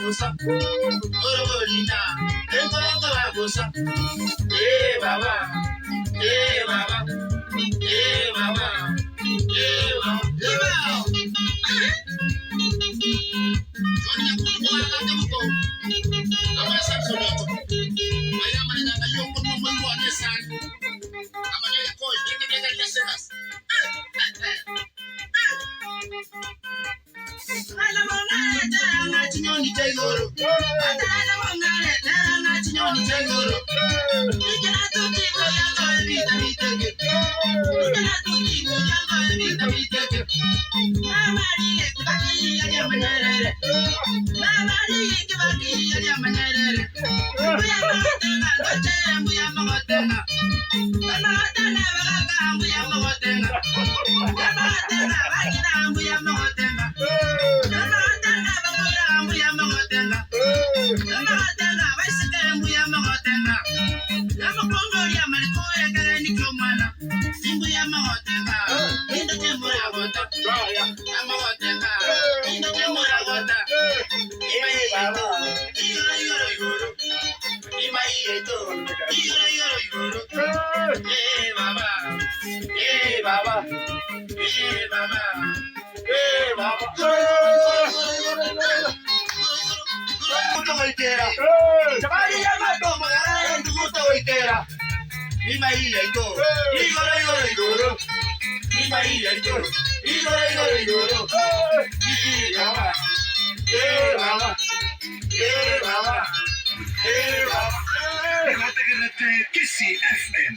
babusa. Ororina, entonga babusa. Baba, Baba, Baba, Baba. Johnny Akulu akanda muko. Ama saksonato. Maya mana na yo kuno mo ane san. Ama na ko dike lesenas. Ala mongale tanga chinyoni chayoro. Ala mongale tanga chinyoni chayoro. Ikena tuti ko yanga vida viteke. Ikena tuti ko yanga vida viteke. Mamari ekbaki ya manere. Mamari ekbaki ya manere. Buya matenga loche buya matenga. Matenga bagaga buya matenga. Matenga bagina buya matenga. Matenga bagura buya matenga. Matenga baisike buya matenga. Kongoria malikoya karani komana. Simbu ya matenga. Indo temura gota. Matenga. Indo temura gota. Baba. Yoro. Imayeto. Yoro. Baba. Baba. Baba. Waitera. Sabari ya matomba gara nduguta waitera. Imayeto. Yoro. Imayeto. Yoro. Baba. Kissi FM.